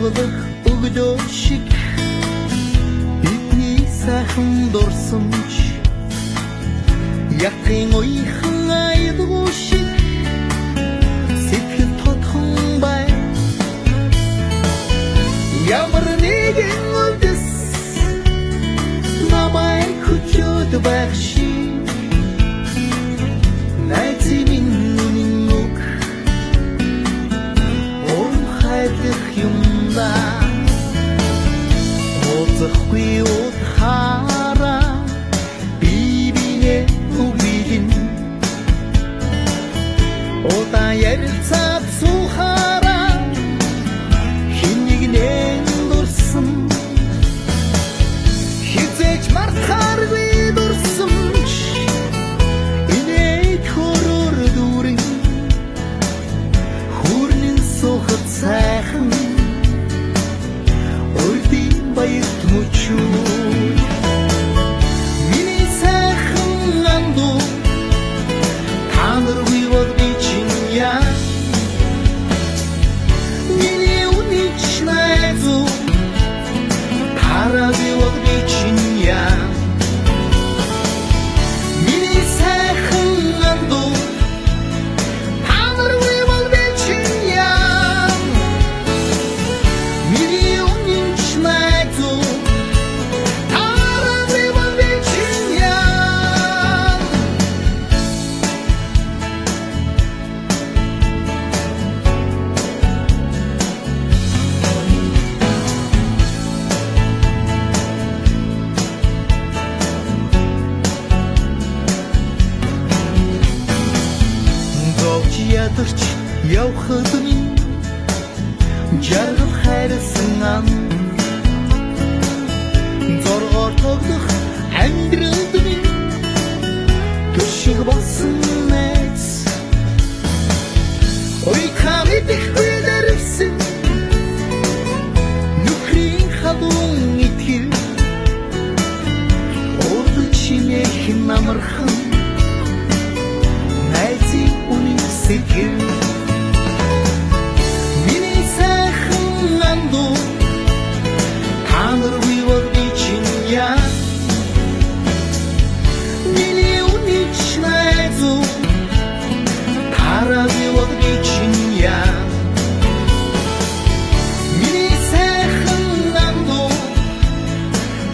тонгылық өгдөө шиг бидний сайхан дурсамж яхин ойхан айдгуу шиг сэтгэл тотхон бай ямар нэгэн үлдэс намайг хүчөөд байх шиг найзын минь үг хайрлах юмда ооцохгүй утгаараа бибинэ үгилэн удаан ярилцаад сухаараа хэн нэгнээ дурсан хизээж мартахааргүй дурсамж инээд хороор дүүрэн хүрнэн сухад сайхан урдын баярт мөчүүл миний сайхан анду та нар вивод бичиня миний унич найзу тара вивод бичиня миний сайхан анду ядагч явхад минь жаргал хайрсан ам зоргоор тоглох амьдралд минь төшиг болсон найз ой хамидэхгүй дэрсэн нүхрийн хадун итгэл урд чимээх намархан найзын үнийг сэтгэл миний сайхан анду та нар вивод бичиня миний үнийг найзу тара вивод бичиня миний сайхан анду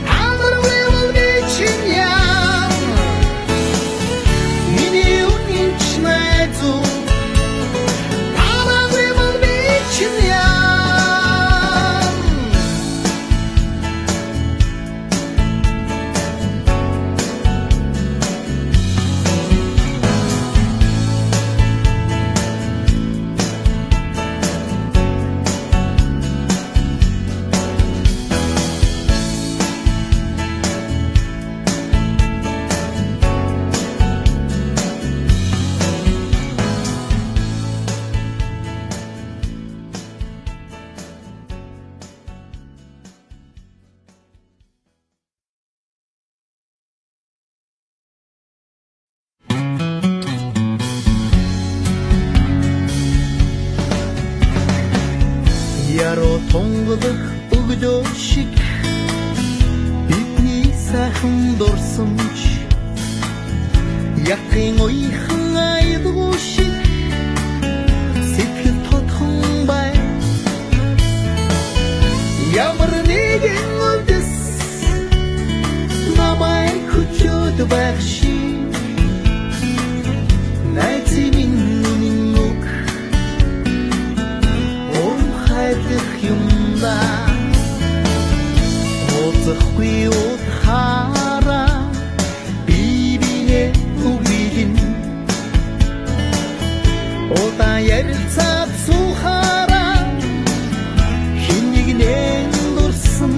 та нар вивод бичиня миний үнийг найзу яруу тонгылық өгдөө шиг бидний сайхан дурсамж яхин ойхан айдгуу шиг сэтгэл тотхон бай ямар нэгэн үлдэс намайг хүчөөд байх шиг найзын минь үг хайрлах юмда ооцохгүй утгаараа бибинэ үгилэн удаан ярилцаад сухаараа хэн нэгнээ дурсан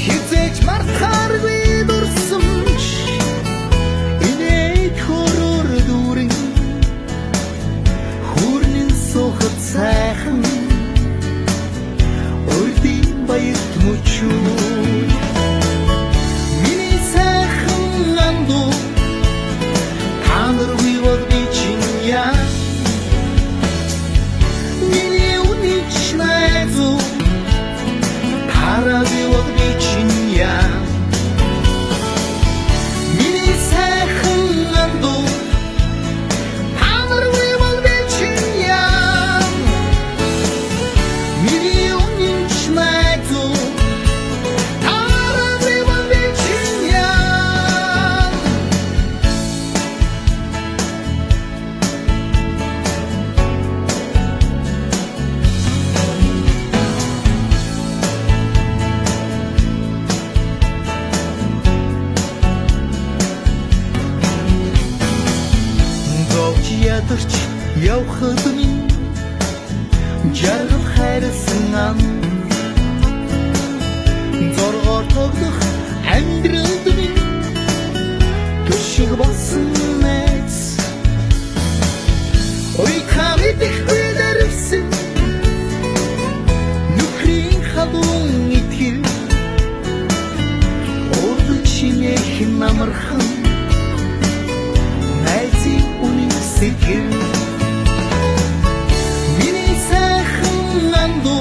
хизээж мартахааргүй дурсамж ядырч явхад минь жаргал хайрсан ам зоргоор тоглох амьдралд минь төшиг болсон найз ой хамидэхгүй дэрвсэн нүхрийн хадун итгэл урд чимээх намархан найзын үнийг сэтгэл миний сайхан анду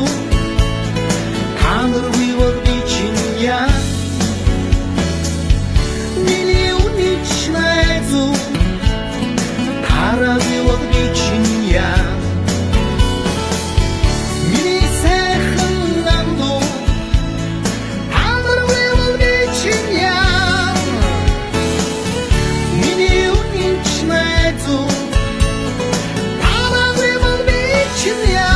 танар вивод бичиня миний үнийг найзу тара вивод бичиня миний сайхан анду танар вивод бичиня миний үнийг найзу тара вивод бичиня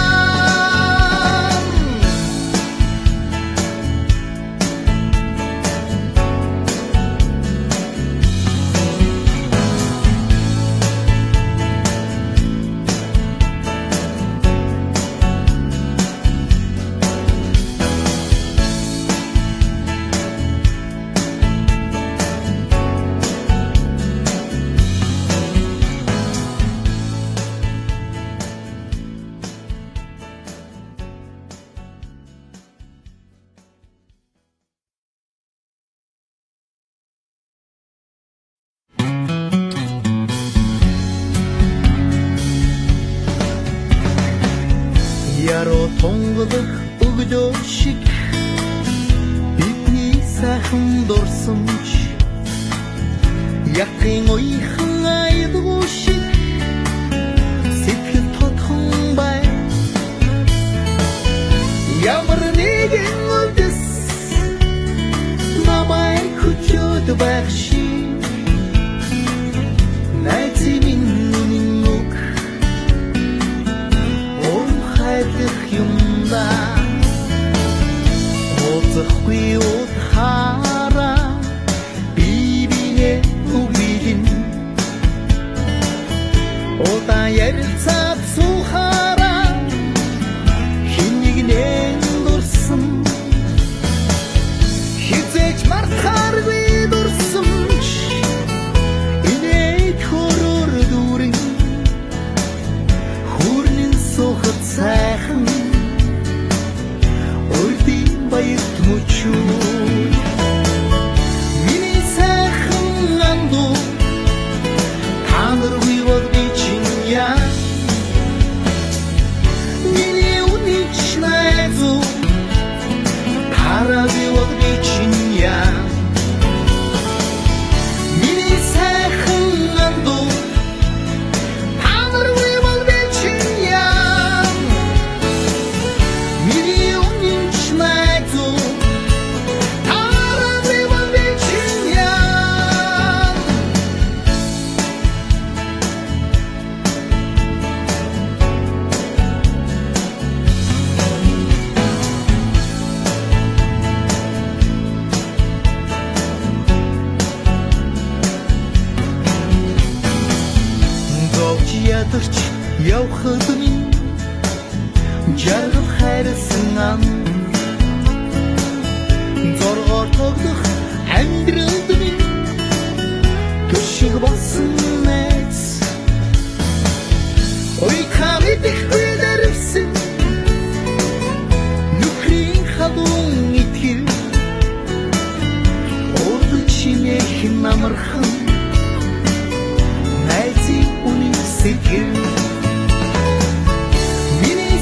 Яруу тунгалах өгдөө шиг бидний сайхан дурсамж яхин уйхан айдгуу шиг сэтгэл тотхон бай ямар нэгэн үлдэс намайг хүчөөд байх шиг найзын минь үг хайрлах юмда ооцохгүй утгаараа бибинээ үгилэн удаан ярилцаад суухаараа хэн нэгнээ дурсан хизээж мартахааргүй дурсамж инээд хороор дүүрэн хүрнэн сухад сайхан урдын баярт мөчүүн миний сайхан анду танар вивод бичиня миний үнийг найзу тара вивод бичиня миний сайхан анду танар вивод бичиня миний үнийг найзу тара вивод бичиня зовж ядырч явхад минь жаргал хайрсан ам зоргоор тоглох амьдралд минь төшиг болсон найз ой хамидэхгүй дэрвсэн нүхрийн хадун итгэл урд чимээх намархан найзын үнийг сэтгэл миний